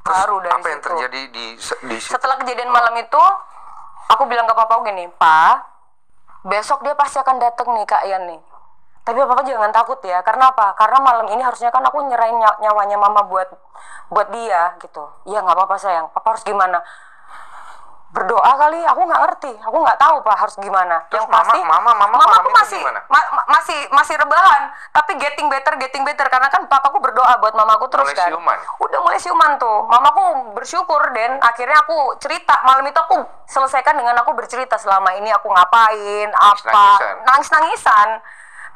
Baru dari apa yang situ. Terjadi di situ? Setelah kejadian malam itu, aku bilang ke papa gini, Pak, besok dia pasti akan datang nih Kak Ian nih. Tapi papa jangan takut ya, karena apa? Karena malam ini harusnya kan aku nyerahin nyawanya mama buat dia gitu. Iya nggak apa-apa sayang. Papa harus gimana? Berdoa kali, aku nggak ngerti, aku nggak tahu Pak harus gimana. Terus yang pasti, mama aku masih rebahan, tapi getting better karena kan papaku berdoa buat mamaku terus kan. Udah mulai siuman tuh, mamaku bersyukur dan akhirnya aku cerita malam itu aku selesaikan dengan aku bercerita selama ini aku ngapain, nangis-nangisan,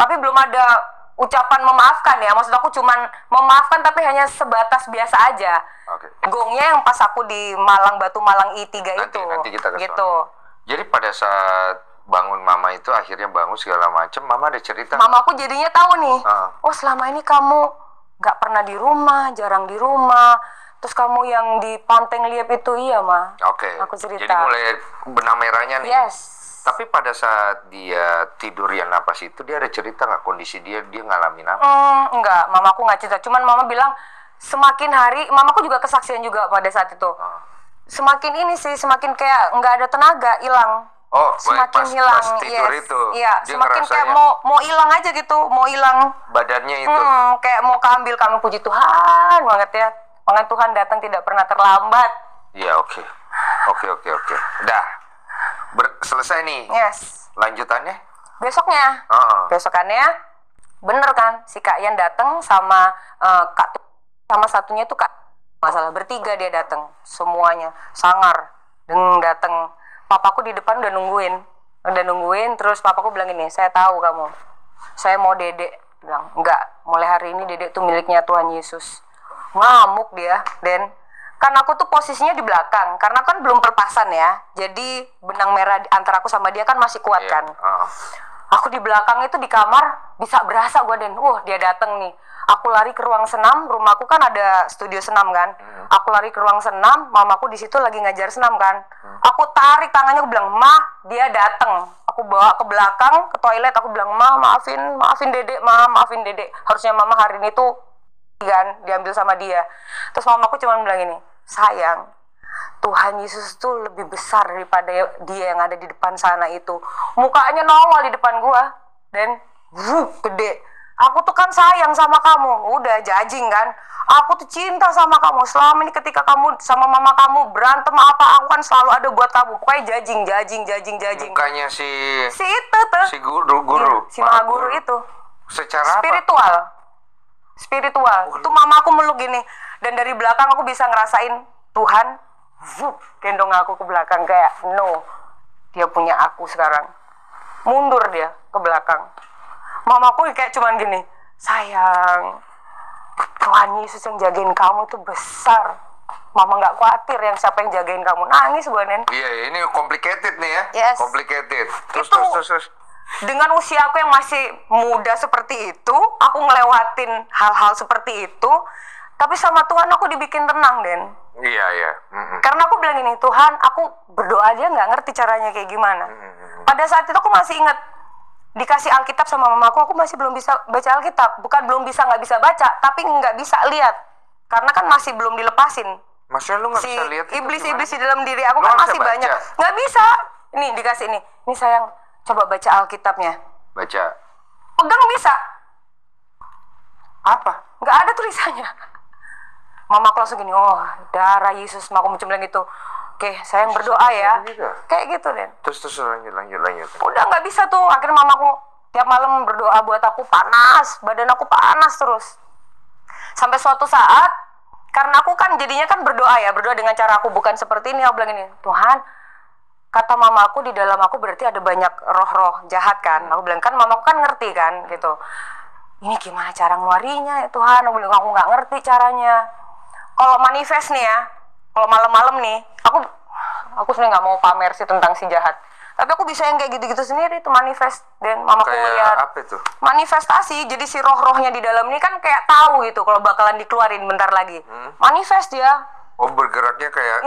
tapi belum ada ucapan memaafkan ya, maksud aku cuman memaafkan tapi hanya sebatas biasa aja. Okay. Gongnya yang pas aku di Batu Malang I3 itu. Nanti kita kesana. Gitu. Jadi pada saat bangun mama itu akhirnya bangun segala macam, mama ada cerita. Mama aku jadinya tahu nih. Oh selama ini kamu nggak pernah di rumah, jarang di rumah. Terus kamu yang di Panteng Liep itu iya Ma. Oke. Aku cerita. Jadi mulai benang merahnya nih. Yes. Tapi pada saat dia tidur yang napas itu dia ada cerita nggak kondisi dia ngalamin apa? Enggak, mamaku nggak cerita. Cuman mama bilang semakin hari, mamaku juga kesaksian juga pada saat itu. Semakin ini sih, semakin kayak nggak ada tenaga, hilang. Oh, semakin hilang. Pas tidur itu. Iya, semakin kayak mau hilang aja gitu, mau hilang. Badannya itu. Kayak mau keambil, kami puji Tuhan banget ya. Makanya Tuhan datang tidak pernah terlambat. Iya, oke. Dah. Selesai nih. Yes. Lanjutannya? Besoknya. Besokannya bener kan si Kak Ian datang sama Kak sama satunya tuh Kak masalah bertiga dia datang semuanya sangar dan datang. Papaku di depan udah nungguin terus papaku bilang gini, saya tahu kamu, saya mau Dedek. Bilang enggak, mulai hari ini Dedek tuh miliknya Tuhan Yesus. Ngamuk dia dan kan aku tuh posisinya di belakang karena kan belum perpasan ya, jadi benang merah antara aku sama dia kan masih kuat kan. Aku di belakang itu di kamar bisa berasa gue dan dia dateng nih. Aku lari ke ruang senam, rumahku kan ada studio senam kan. Aku lari ke ruang senam, mamaku di situ lagi ngajar senam kan. Aku tarik tangannya, aku bilang, "Ma, dia dateng." Aku bawa ke belakang ke toilet, aku bilang, maafin Dedek, maafin Dedek. Harusnya mama hari ini tuh kan diambil sama dia. Terus mamaku cuma bilang ini, sayang, Tuhan Yesus tuh lebih besar daripada dia yang ada di depan sana itu. Mukanya nongol di depan gua dan Gede. Aku tuh kan sayang sama kamu. Udah jajing kan. Aku tuh cinta sama kamu. Selama ini ketika kamu sama mama kamu berantem apa, aku kan selalu ada buat kamu. Pokoknya jajing. Mukanya si itu tuh. Si guru. Si maha guru itu. Secara Spiritual. Tuh mama aku meluk gini. Dan dari belakang aku bisa ngerasain Tuhan gendong aku ke belakang kayak no. Dia punya aku sekarang. Mundur dia ke belakang. Mamaku kayak cuman gini, sayang, Tuhan Yesus yang jagain kamu itu besar. Mama nggak khawatir yang siapa yang jagain kamu. Nangis gue, Nen. Iya, ini complicated nih ya. Yes. Complicated. Terus. Dengan usia aku yang masih muda seperti itu, aku ngelewatin hal-hal seperti itu, tapi sama Tuhan aku dibikin tenang, Den. Iya. Karena aku bilang gini, Tuhan, aku berdoa aja nggak ngerti caranya kayak gimana. Pada saat itu aku masih ingat, dikasih Alkitab sama mamaku, aku masih belum bisa baca Alkitab. Bukan belum bisa, nggak bisa baca, tapi nggak bisa lihat. Karena kan masih belum dilepasin. Maksudnya lu nggak bisa lihat iblis di dalam diri aku kan masih banyak. Nggak bisa. Nih dikasih nih. Ini sayang, coba baca Alkitabnya. Baca. Pegang bisa. Apa? Nggak ada tulisannya. Mamaku langsung gini, oh darah Yesus. Aku macam bilang gitu. Oke, sayang berdoa ya. Kayak gitu, Den. Terus lanjut. Udah nggak bisa tuh. Akhirnya mamaku tiap malam berdoa buat aku, panas. Badan aku panas terus. Sampai suatu saat, karena aku kan jadinya kan berdoa dengan cara aku bukan seperti ini. Aku bilang ini, Tuhan, kata mamaku di dalam aku berarti ada banyak roh-roh jahat kan. Aku bilang kan mamaku kan ngerti kan gitu. Ini gimana cara ngeluarinya ya Tuhan? Aku bilang aku nggak ngerti caranya. Kalau manifest nih ya, kalau malam-malam nih, aku sebenarnya nggak mau pamer sih tentang si jahat. Tapi aku bisa yang kayak gitu-gitu sendiri itu manifest. Dan mamaku lihat apa itu? Manifestasi. Jadi si roh-rohnya di dalam ini kan kayak tahu gitu kalau bakalan dikeluarin bentar lagi. Manifest dia. Oh, bergeraknya kayak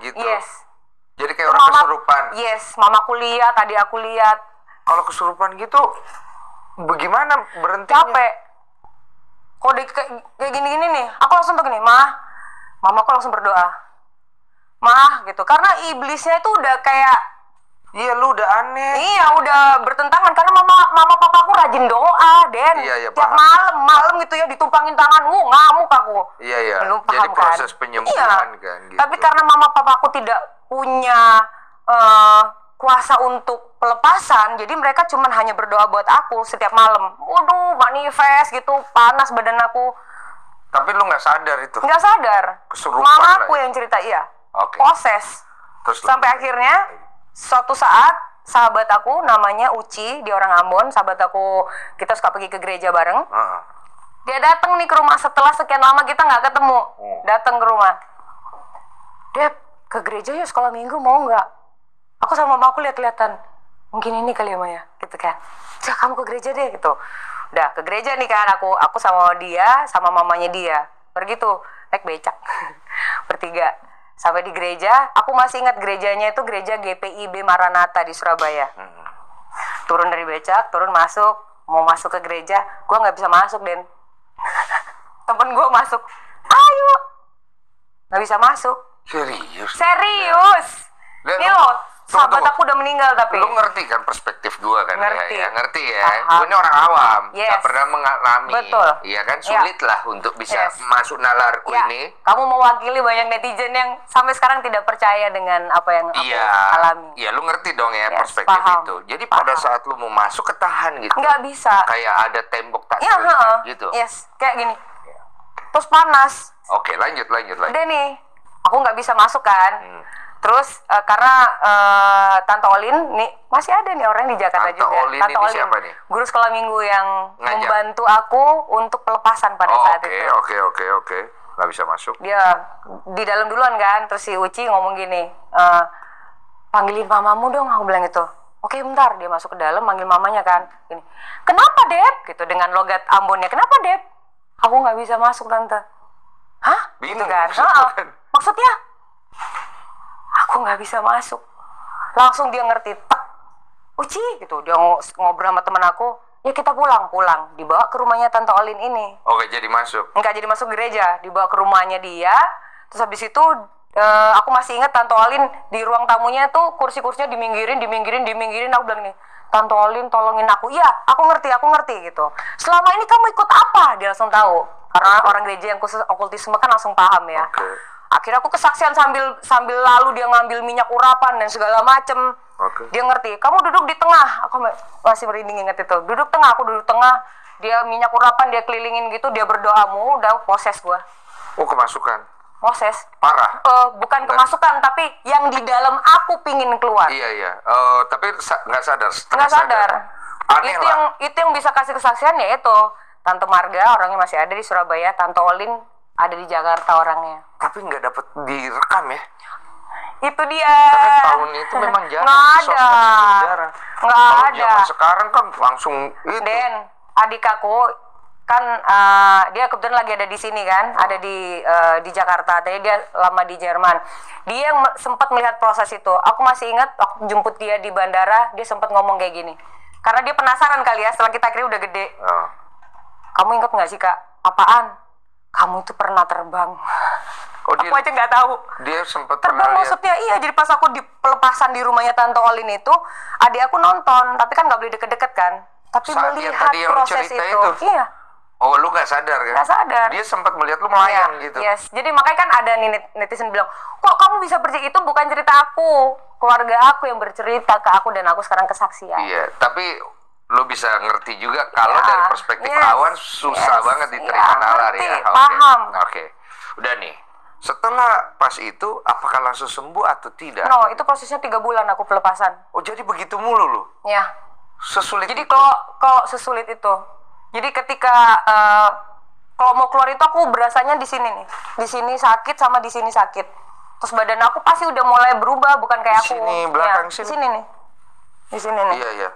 gitu. Yes. Jadi kayak orang kesurupan. Yes, mamaku lihat, tadi aku lihat. Kalau kesurupan gitu bagaimana berhentinya? Capek. Kode kayak gini-gini nih, aku langsung tuh gini, mamaku langsung berdoa. Gitu. Karena iblisnya itu udah kayak, iya lu udah aneh. Iya, udah bertentangan karena mama papaku rajin doa, Den. Iya, tiap malam gitu ya ditumpangin tangan, ngamuk aku. Iya. Lu Jadi paham, proses kan? penyembuhan kan gitu. Tapi karena mama papaku tidak punya kuasa untuk pelepasan, jadi mereka cuman hanya berdoa buat aku setiap malam. Waduh, manifest gitu, panas badan aku. Tapi lu nggak sadar itu? Nggak sadar. Kesurupan Mama aku ya? yang cerita, iya. Okay. Proses. Terus sampai akhirnya suatu saat sahabat aku namanya Uci, dia orang Ambon. Sahabat aku, kita suka pergi ke gereja bareng. Dia datang nih ke rumah setelah sekian lama kita nggak ketemu. Datang ke rumah. Dep, ke gereja ya sekolah minggu mau nggak? Aku sama mama aku lihat-lihatan. Mungkin ini kali ya Maya, gitu kan. Cak, kamu ke gereja deh gitu. Udah ke gereja nih kan, aku sama dia, sama mamanya dia. Pergi tuh, naik becak. Bertiga. Sampai di gereja, aku masih ingat gerejanya itu gereja GPIB Maranatha di Surabaya. Turun dari becak, mau masuk ke gereja, gue nggak bisa masuk, Den. Temen gue masuk, ayo, nggak bisa masuk. Serius. Ini loh, sahabat aku udah meninggal tapi. Lu ngerti kan perspektif gue kan? Ngerti. Ngerti ya. Gue ini orang awam, nggak pernah mengalami. Betul. Iya kan, sulit lah untuk bisa masuk nalarku ini. Kamu mewakili banyak netizen yang sampai sekarang tidak percaya dengan apa yang aku alami. Iya, lu ngerti dong ya perspektif itu. Jadi pada saat lu mau masuk ketahan gitu. Nggak bisa. Kayak ada tembok tak gitu. Yes, kayak gini. Terus panas. Oke, lanjut. Udah nih, aku nggak bisa masuk kan. Terus karena Tante Olin nih masih ada nih orang di Jakarta juga. Tante Olin siapa nih? Guru sekolah minggu yang membantu aku untuk pelepasan pada saat itu. Oke. Nggak bisa masuk. Dia di dalam duluan kan. Terus si Uci ngomong gini, panggilin mamamu dong. Aku bilang gitu. Oke, bentar. Dia masuk ke dalam, manggil mamanya kan. Gini, kenapa Dep? Gitu dengan logat Ambonnya. Kenapa Dep? Aku nggak bisa masuk Tante. Hah? Bingung gitu kan? Maksudnya? Aku nggak bisa masuk. Langsung dia ngerti, tak, Uci gitu. Dia ngobrol sama teman aku, ya kita pulang. Dibawa ke rumahnya Tante Olin ini. Oke, jadi masuk. Enggak jadi masuk gereja, dibawa ke rumahnya dia. Terus habis itu aku masih ingat Tante Olin di ruang tamunya tuh kursi-kursinya diminggirin. Aku bilang nih, Tante Olin tolongin aku. Iya, aku ngerti gitu. Selama ini kamu ikut apa? Dia langsung tahu. Karena orang gereja yang khusus okultisme kan langsung paham ya. Akhirnya aku kesaksian sambil lalu dia ngambil minyak urapan dan segala macem. Dia ngerti. Kamu duduk di tengah. Aku masih merinding inget itu. Duduk tengah, aku duduk tengah. Dia minyak urapan, dia kelilingin gitu, dia berdoa, udah proses gua. Oh, kemasukan. Moses parah. Bukan kemasukan, tapi yang di dalam aku pingin keluar. Iya. Tapi nggak sadar. Nggak sadar. Aneh itu yang bisa kasih kesaksian ya itu. Tante Marga orangnya masih ada di Surabaya, Tante Olin ada di Jakarta orangnya. Tapi nggak dapet direkam ya? Itu dia. Karena tahun itu memang jarang. Nggak ada. Zaman sekarang kan langsung itu. Den, adik aku kan dia kebetulan lagi ada di sini kan, ada di Jakarta. Tadi dia lama di Jerman. Dia sempat melihat proses itu. Aku masih ingat waktu jemput dia di bandara, dia sempat ngomong kayak gini. Karena dia penasaran kali ya, setelah kita akhirnya udah gede. Kamu ingat nggak sih Kak? Apaan? Kamu itu pernah terbang. Aku aja nggak tahu. Dia sempat terbang maksudnya iya. Jadi pas aku di pelepasan di rumahnya Tante Olin itu, adik aku nonton, tapi kan nggak boleh deket-deket kan. Tapi saat melihat proses itu. Iya. Oh, lu nggak sadar kan? Nggak sadar. Dia sempat melihat lu melayang gitu. Yes. Jadi makanya kan ada netizen bilang, kok kamu bisa percaya, itu bukan cerita aku, keluarga aku yang bercerita ke aku dan aku sekarang kesaksian. Iya. Tapi lu bisa ngerti juga kalau dari perspektif awan susah banget diterima nalar ya. Paham. Oke. Udah nih. Setelah pas itu, apakah langsung sembuh atau tidak? No, itu prosesnya 3 bulan aku pelepasan. Oh, jadi begitu mulu lu? Ya. Sesulit jadi itu? kalau sesulit itu. Jadi ketika kalau mau keluar itu aku berasanya di sini nih. Di sini sakit sama di sini sakit. Terus badan aku pasti udah mulai berubah, bukan kayak di sini, aku. Belakang sini. Di sini nih. Di sini nih. Iya.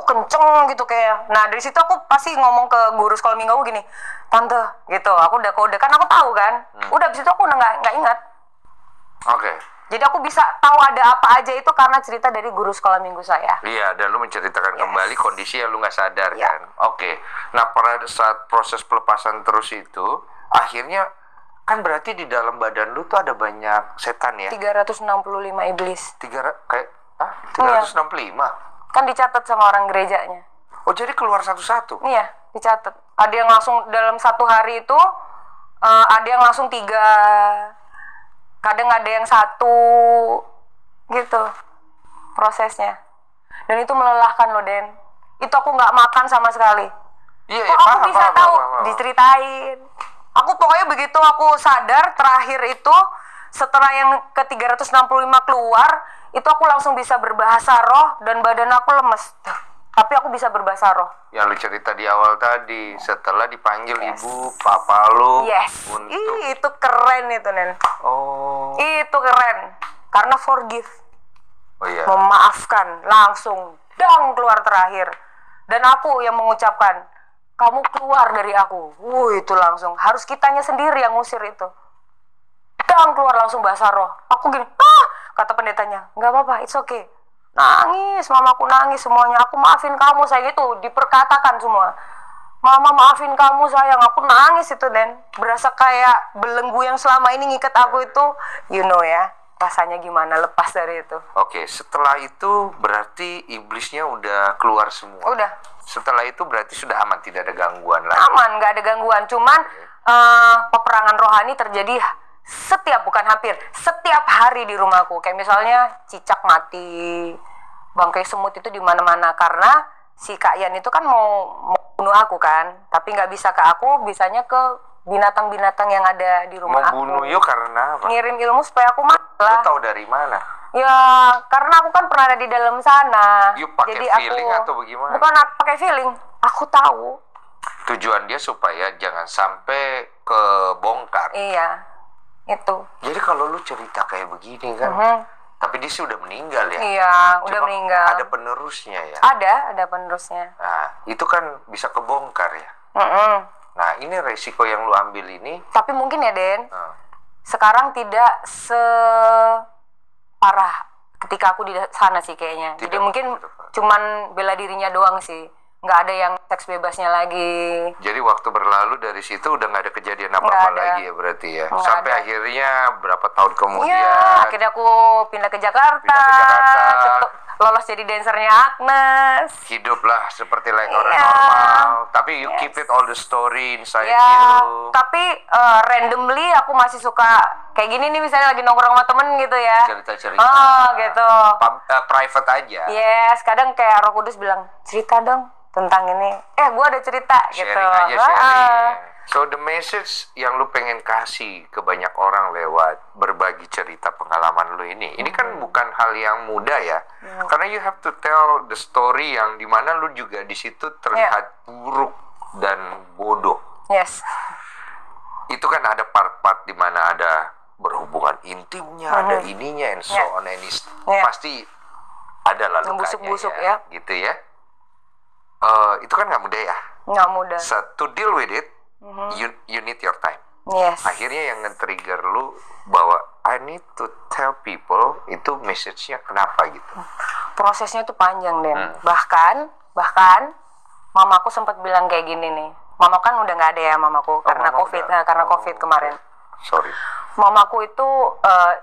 Kenceng gitu kayak. Nah, dari situ aku pasti ngomong ke guru sekolah minggu aku gini, Tante, gitu. Aku udah kode kan aku tahu kan. Udah abis itu aku udah nggak ingat. Oke. Jadi aku bisa tahu ada apa aja itu karena cerita dari guru sekolah minggu saya. Iya, dan lu menceritakan kembali kondisi yang lu nggak sadar kan. Oke. Nah, pada saat proses pelepasan terus itu, akhirnya kan berarti di dalam badan lu tuh ada banyak setan ya? 365 iblis. 365? Kan dicatat sama orang gerejanya. Oh, jadi keluar satu-satu? Iya, dicatat. Ada yang langsung dalam 1 hari itu, ada yang langsung 3, kadang ada yang 1, gitu prosesnya. Dan itu melelahkan loh, Den. Itu aku nggak makan sama sekali. Iya, kok aku bisa tahu? Diceritain. Aku pokoknya begitu aku sadar terakhir itu, setelah yang ke 365 keluar, itu aku langsung bisa berbahasa roh dan badan aku lemes. Tapi aku bisa berbahasa roh. Yang lu cerita di awal tadi, setelah dipanggil ibu, papa lu. Untuk... itu keren itu, Nen. Oh. Itu keren. Karena forgive. Oh iya. Memaafkan. Langsung. Dang keluar terakhir. Dan aku yang mengucapkan, kamu keluar dari aku. Itu langsung. Harus kitanya sendiri yang ngusir itu. Dang keluar langsung bahasa roh. Aku gini, kata pendetanya, nggak apa-apa, it's okay. Nangis, mamaku nangis semuanya. Aku maafin kamu, sayang, itu diperkatakan semua. Mama maafin kamu, sayang. Aku nangis itu, Den. Berasa kayak belenggu yang selama ini ngikat aku itu, you know ya, rasanya gimana lepas dari itu. Oke, setelah itu berarti iblisnya udah keluar semua. Udah. Setelah itu berarti sudah aman, tidak ada gangguan lagi. Aman, nggak ada gangguan. Cuman peperangan rohani terjadi bukan hampir, setiap hari di rumahku. Kayak misalnya cicak mati, bangkai semut itu di mana-mana karena si Kak Yan itu kan mau bunuh aku kan, tapi nggak bisa ke aku, bisanya ke binatang-binatang yang ada di rumah aku. Mau bunuh yuk karena apa? Ngirim ilmu supaya aku mati lah. Lu tahu dari mana? Ya, karena aku kan pernah ada di dalam sana. Yuk pakai feeling atau bagaimana? Bukan pakai feeling, aku tahu. Tujuan dia supaya jangan sampai kebongkar. Iya. Itu. Jadi kalau lu cerita kayak begini kan, tapi dia sih udah meninggal ya? Iya, udah meninggal. Ada penerusnya ya? Ada penerusnya. Nah, itu kan bisa kebongkar ya? Nah, ini resiko yang lu ambil ini. Tapi mungkin ya, Den, sekarang tidak separah ketika aku di sana sih kayaknya. Jadi mungkin cuman bela dirinya doang sih. Nggak ada yang seks bebasnya lagi. Jadi waktu berlalu dari situ udah nggak ada kejadian apa-apa lagi ya berarti ya. Nggak sampai ada. Akhirnya berapa tahun kemudian. Iya, akhirnya aku pindah ke Jakarta. lolos jadi dancernya Agnes. Hiduplah seperti orang normal, tapi you keep it all the story inside you. Tapi randomly aku masih suka kayak gini nih, misalnya lagi nongkrong sama temen gitu ya. Cerita-cerita. Gitu. Private aja. Yes, kadang kayak Roh Kudus bilang, cerita dong tentang ini. Gue ada cerita sharing gitu. Aja, sharing. So the message yang lu pengen kasih ke banyak orang lewat berbagi cerita pengalaman lu ini kan bukan hal yang mudah ya. Karena you have to tell the story yang dimana lu juga di situ terlihat buruk dan bodoh. Yes. Itu kan ada part-part dimana ada berhubungan intimnya, ada ininya, and so on, and pasti ada lah lukanya busuk-busuk ya. Gitu ya. Itu kan nggak mudah ya. Nggak mudah. So to deal with it, you need your time. Yes. Akhirnya yang nge-trigger lu bahwa I need to tell people itu message-nya kenapa gitu. Prosesnya tuh panjang, Den. Bahkan mamaku sempat bilang kayak gini nih. Mama kan udah nggak ada ya mamaku karena COVID, karena COVID kemarin. Sorry. Mamaku itu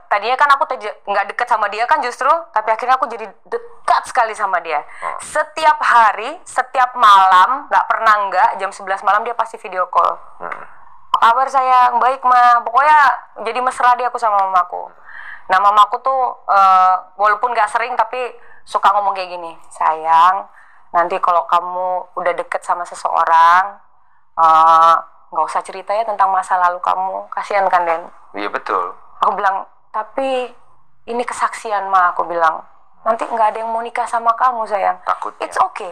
tadinya kan aku nggak deket sama dia kan justru, tapi akhirnya aku jadi dekat sekali sama dia. Setiap hari, setiap malam, nggak pernah nggak, jam 11 malam dia pasti video call. Apa kabar sayang? Baik ma. Pokoknya jadi mesra dia aku sama mamaku. Nah mamaku tuh walaupun nggak sering tapi suka ngomong kayak gini, sayang, nanti kalau kamu udah deket sama seseorang, nggak usah cerita ya tentang masa lalu kamu, kasihan kan Den? Iya betul. Aku bilang, tapi ini kesaksian ma, aku bilang, nanti nggak ada yang mau nikah sama kamu sayang. Takutnya. It's okay,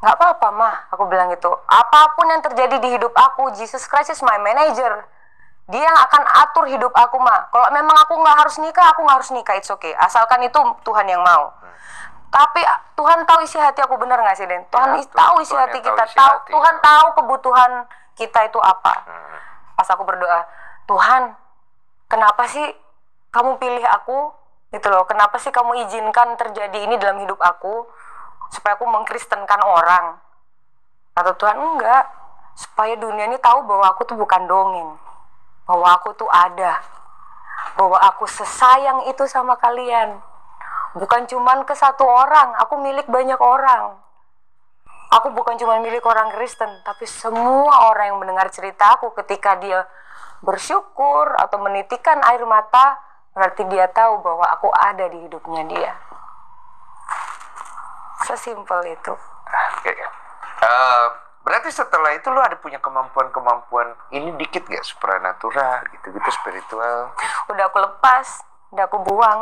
nggak apa-apa ma, aku bilang gitu. Apapun yang terjadi di hidup aku, Jesus Christ is my manager. Dia yang akan atur hidup aku ma. Kalau memang aku nggak harus nikah, aku nggak harus nikah, it's okay. Asalkan itu Tuhan yang mau. Tapi Tuhan tahu isi hati aku, bener nggak sih Den? Tuhan tahu isi hati kita, Tuhan tahu kebutuhan kita itu apa. Pas aku berdoa, Tuhan, kenapa sih kamu pilih aku? Gitu loh, kenapa sih kamu izinkan terjadi ini dalam hidup aku? Supaya aku mengkristenkan orang. Kata Tuhan, enggak. Supaya dunia ini tahu bahwa aku tuh bukan dongeng. Bahwa aku tuh ada. Bahwa aku sesayang itu sama kalian. Bukan cuman ke satu orang, aku milik banyak orang. Aku bukan cuma milik orang Kristen, tapi semua orang yang mendengar cerita aku ketika dia bersyukur atau menitikan air mata, berarti dia tahu bahwa aku ada di hidupnya dia. Sesimpel itu. Oke. Berarti setelah itu lu ada punya kemampuan ini dikit gak? Supranatural gitu-gitu, spiritual? Udah aku lepas, udah aku buang.